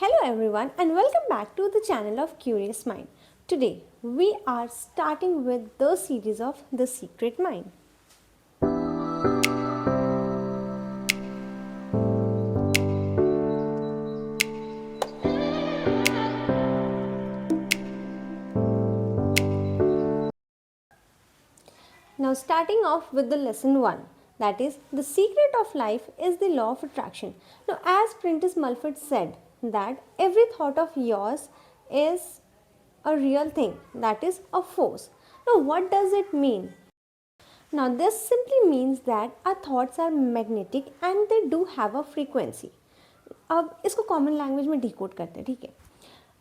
Hello everyone and welcome back to the channel of Curious Mind. Today we are starting with the series of The Secret Mind. Now starting off with the lesson 1, that is the secret of life is the law of attraction. Now as Prentice Mulford said that every thought of yours is a real thing, that is a force. Now what does it mean? Now this simply means that our thoughts are magnetic and they do have a frequency. अब इसको common language में decode करते हैं, ठीक है।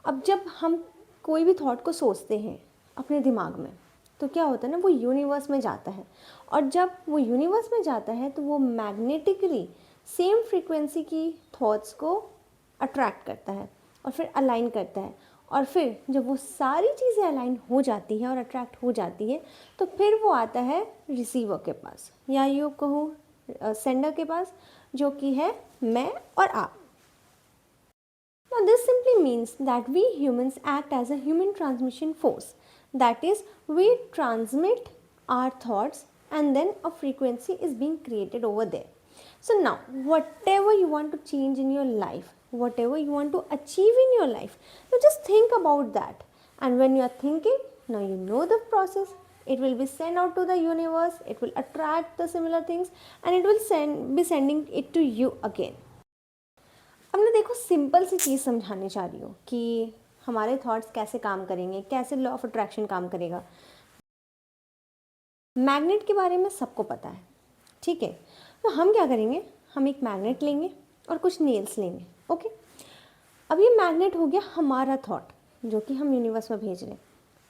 अब जब हम कोई भी थॉट को सोचते हैं अपने दिमाग में, तो क्या होता है ना, वो यूनिवर्स में जाता है और जब वो यूनिवर्स में जाता है तो वो मैग्नेटिकली सेम फ्रीक्वेंसी की थॉट्स को अट्रैक्ट करता है और फिर अलाइन करता है और फिर जब वो सारी चीज़ें अलाइन हो जाती हैं और अट्रैक्ट हो जाती है तो फिर वो आता है रिसीवर के पास या यूँ कहूँ सेंडर के पास, जो कि है मैं और आप। Now this simply means that we humans act as a human transmission force. That is, we transmit our thoughts and then a frequency is being created over there. So now whatever you want to change in your life, whatever you want to achieve in your life, now just think about that. And when you are thinking, now you know the process. It will be sent out to the universe, it will attract the similar things and it will be sending it to you again. अब ना देखो, simple सी चीज़ समझाने चाह रही हूँ कि हमारे thoughts कैसे काम करेंगे, कैसे लॉ ऑफ अट्रैक्शन काम करेगा। मैग्नेट के बारे में सबको पता है, ठीक है। तो हम क्या करेंगे, हम एक मैग्नेट लेंगे और कुछ नेल्स लेंगे, ओके। अब ये मैग्नेट हो गया हमारा थॉट जो कि हम यूनिवर्स में भेज रहे हैं,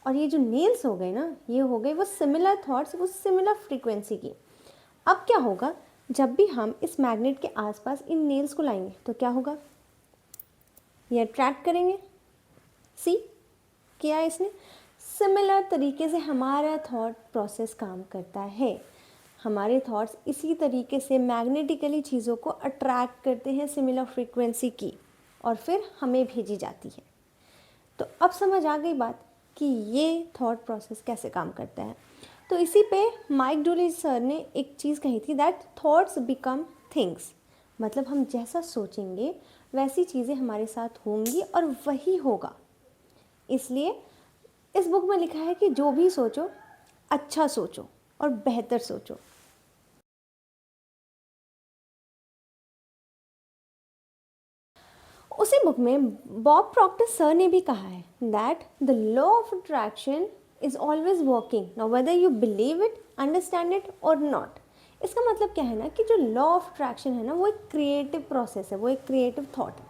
और ये जो नेल्स हो गए ना, ये हो गए वो सिमिलर थॉट्स, वो सिमिलर फ्रीक्वेंसी की। अब क्या होगा, जब भी हम इस मैग्नेट के आसपास इन नेल्स को लाएंगे तो क्या होगा, ये अट्रैक्ट करेंगे। सी किया है इसने। सिमिलर तरीके से हमारा थॉट प्रोसेस काम करता है। हमारे थॉट्स इसी तरीके से मैग्नेटिकली चीज़ों को अट्रैक्ट करते हैं सिमिलर फ्रीक्वेंसी की और फिर हमें भेजी जाती है। तो अब समझ आ गई बात कि ये थॉट प्रोसेस कैसे काम करता है। तो इसी पे माइक डूली सर ने एक चीज़ कही थी, दैट थॉट्स बिकम थिंग्स। मतलब हम जैसा सोचेंगे वैसी चीज़ें हमारे साथ होंगी और वही होगा। इसलिए इस बुक में लिखा है कि जो भी सोचो अच्छा सोचो और बेहतर सोचो। उसी बुक में बॉब प्रॉक्टर सर ने भी कहा है that the law of attraction is always working, now whether you believe it, understand it और नॉट। इसका मतलब क्या है ना, कि जो लॉ ऑफ अट्रैक्शन है ना, वो एक क्रिएटिव प्रोसेस है, वो एक क्रिएटिव थॉट है।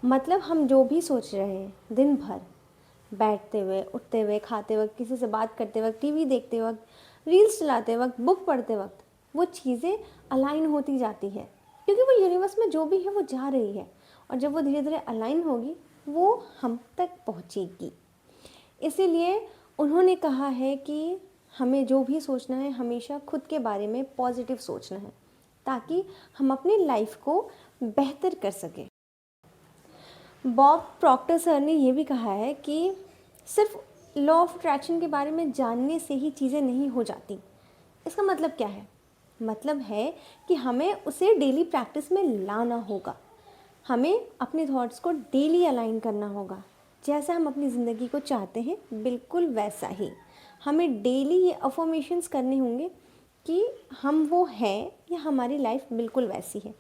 मतलब हम जो भी सोच रहे हैं दिन भर, बैठते हुए, उठते हुए, खाते वक्त, किसी से बात करते वक्त, टीवी देखते वक्त, रील्स चलाते वक्त, बुक पढ़ते वक्त, वो चीज़ें अलाइन होती जाती है क्योंकि वो यूनिवर्स में जो भी है वो जा रही है और जब वो धीरे धीरे अलाइन होगी वो हम तक पहुँचेगी। इसीलिए उन्होंने कहा है कि हमें जो भी सोचना है हमेशा खुद के बारे में पॉजिटिव सोचना है ताकि हम अपनी लाइफ को बेहतर कर सकें। बॉब प्रॉक्टर सर ने ये भी कहा है कि सिर्फ लॉ ऑफ अट्रैक्शन के बारे में जानने से ही चीज़ें नहीं हो जाती। इसका मतलब क्या है, मतलब है कि हमें उसे डेली प्रैक्टिस में लाना होगा। हमें अपने थॉट्स को डेली अलाइन करना होगा, जैसा हम अपनी ज़िंदगी को चाहते हैं बिल्कुल वैसा ही हमें डेली ये अफर्मेशंस करने होंगे कि हम वो हैं या हमारी लाइफ बिल्कुल वैसी है।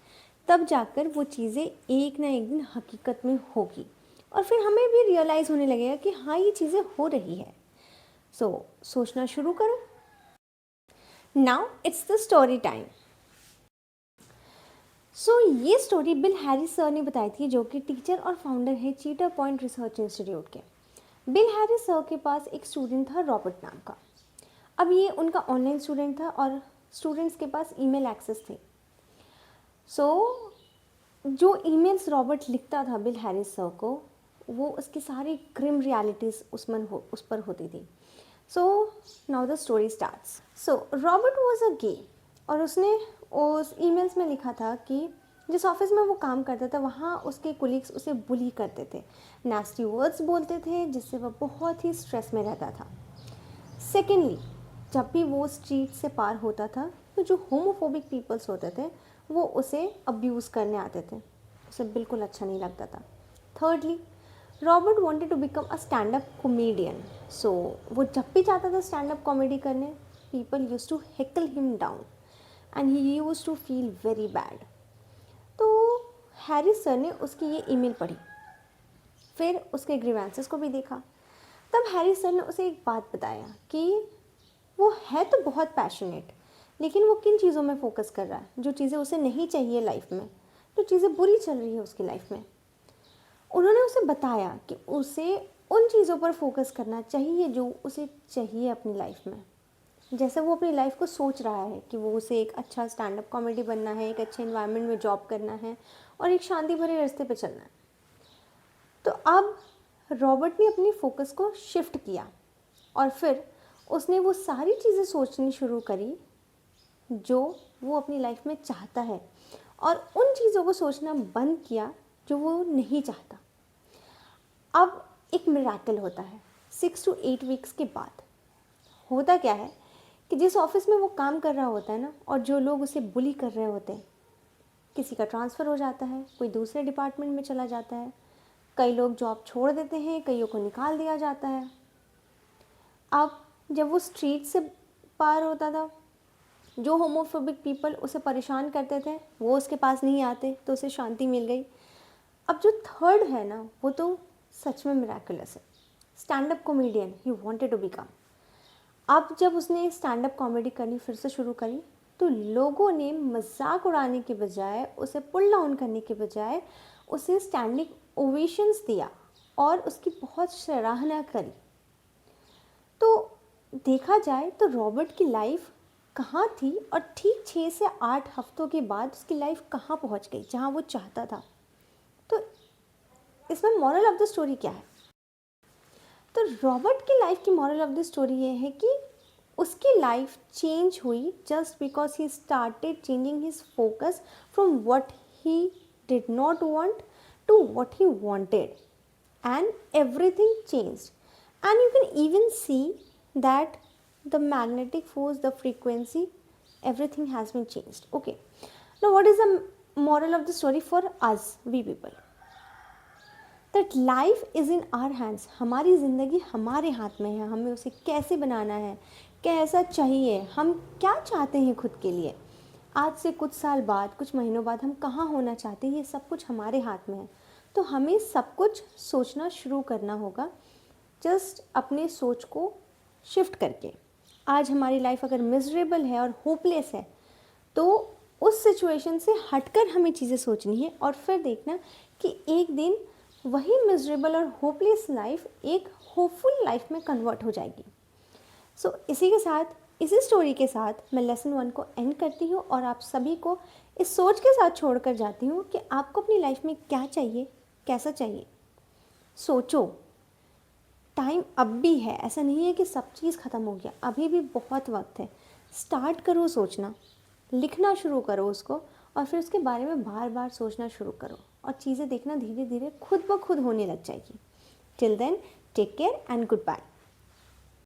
तब जाकर वो चीज़ें एक ना एक दिन हकीकत में होगी और फिर हमें भी रियलाइज़ होने लगेगा कि हाँ, ये चीज़ें हो रही है। सोचना शुरू करो। Now it's the story time. ये स्टोरी बिल हैरिस सर ने बताई थी, जो कि टीचर और फाउंडर है चीटर पॉइंट रिसर्च इंस्टीट्यूट के। बिल हैरिस सर के पास एक स्टूडेंट था रॉबर्ट नाम का। अब ये उनका ऑनलाइन स्टूडेंट था और स्टूडेंट्स के पास ईमेल एक्सेस थे। जो ईमेल्स रॉबर्ट लिखता था बिल हैरिस सर को, वो उसकी सारी ग्रिम रियलिटीज़ उस पर होती थी। Now the story starts. Robert was a gay और उसने उस ईमेल्स में लिखा था कि जिस ऑफिस में वो काम करता था वहाँ उसके कोलीग्स उसे बुली करते थे, नास्टी वर्ड्स बोलते थे, जिससे वह बहुत ही स्ट्रेस में रहता था। सेकेंडली, जब भी वो स्ट्रीट से पार होता था तो जो होमोफोबिक पीपल्स होते थे वो उसे अब्यूज़ करने आते थे, उसे बिल्कुल अच्छा नहीं लगता था। Thirdly, Robert wanted to become a stand up comedian, so वो जब भी चाहता था स्टैंड अप कॉमेडी करने, people use to heckle him down and he use to feel very bad. तो हैरी सर ने उसकी ये ईमेल पढ़ी, फिर उसके ग्रीवेंसेस को भी देखा। तब हैरी सर ने उसे एक बात बताया कि वो है तो बहुत पैशनेट, लेकिन वो किन चीज़ों में फोकस कर रहा है, जो चीज़ें उसे नहीं चाहिए लाइफ में, जो चीज़ें बुरी चल रही है उसकी लाइफ में। उन्होंने उसे बताया कि उसे उन चीज़ों पर फोकस करना चाहिए जो उसे चाहिए अपनी लाइफ में। जैसे वो अपनी लाइफ को सोच रहा है कि वो उसे एक अच्छा स्टैंड अप कॉमेडी बनना है, एक अच्छे इन्वायरमेंट में जॉब करना है और एक शांति भरे रास्ते पे चलना है। तो अब रॉबर्ट ने अपनी फोकस को शिफ्ट किया और फिर उसने वो सारी चीज़ें सोचनी शुरू करी जो वो अपनी लाइफ में चाहता है और उन चीज़ों को सोचना बंद किया जो वो नहीं चाहता। अब एक मिरेकल होता है 6 to 8 वीक्स के बाद। होता क्या है कि जिस ऑफिस में वो काम कर रहा होता है ना, और जो लोग उसे बुली कर रहे होते हैं, किसी का ट्रांसफ़र हो जाता है, कोई दूसरे डिपार्टमेंट में चला जाता है, कई लोग जॉब छोड़ देते हैं, कईयों को निकाल दिया जाता है। अब जब वो स्ट्रीट से पार होता था, जो होमोफोबिक पीपल उसे परेशान करते थे वो उसके पास नहीं आते, तो उसे शांति मिल गई। अब जो थर्ड है ना, वो तो सच में मिराकुलस है। Stand up comedian he wanted to become. अब जब उसने स्टैंड अप कॉमेडी करनी फिर से शुरू करी तो लोगों ने मजाक उड़ाने के बजाय, उसे पुल डाउन करने के बजाय उसे स्टैंडिंग ओवेशंस दिया और उसकी बहुत सराहना करी। तो देखा जाए तो रॉबर्ट की लाइफ कहाँ थी और ठीक 6 से 8 हफ्तों के बाद उसकी लाइफ कहाँ पहुँच गई, जहाँ वो चाहता था। तो इसमें मॉरल ऑफ द स्टोरी क्या है? तो रॉबर्ट की लाइफ की मॉरल ऑफ द स्टोरी ये है कि उसकी लाइफ चेंज हुई just because he started changing his focus from what he did not want to what he wanted, and everything changed. And you can even see that the magnetic force, the frequency, everything has been changed. Okay, now what is the moral of the story for us, we people? That life is in our hands. हमारी ज़िंदगी हमारे हाथ में है, हमें उसे कैसे बनाना है, कैसा चाहिए, हम क्या चाहते हैं खुद के लिए, आज से कुछ साल बाद, कुछ महीनों बाद हम कहाँ होना चाहते हैं, ये सब कुछ हमारे हाथ में है। तो हमें सब कुछ सोचना शुरू करना होगा, जस्ट अपने सोच को शिफ्ट करके। आज हमारी लाइफ अगर मिजरेबल है और होपलेस है तो उस सिचुएशन से हटकर हमें चीज़ें सोचनी है और फिर देखना कि एक दिन वही मिजरेबल और होपलेस लाइफ एक होपफुल लाइफ में कन्वर्ट हो जाएगी। सो इसी के साथ, इसी स्टोरी के साथ मैं लेसन 1 को एंड करती हूँ और आप सभी को इस सोच के साथ छोड़कर जाती हूँ कि आपको अपनी लाइफ में क्या चाहिए, कैसा चाहिए। सोचो, टाइम अब भी है, ऐसा नहीं है कि सब चीज़ ख़त्म हो गया, अभी भी बहुत वक्त है। स्टार्ट करो सोचना, लिखना शुरू करो उसको और फिर उसके बारे में बार बार सोचना शुरू करो और चीज़ें देखना धीरे धीरे खुद ब खुद होने लग जाएगी। Till then, take care and good bye.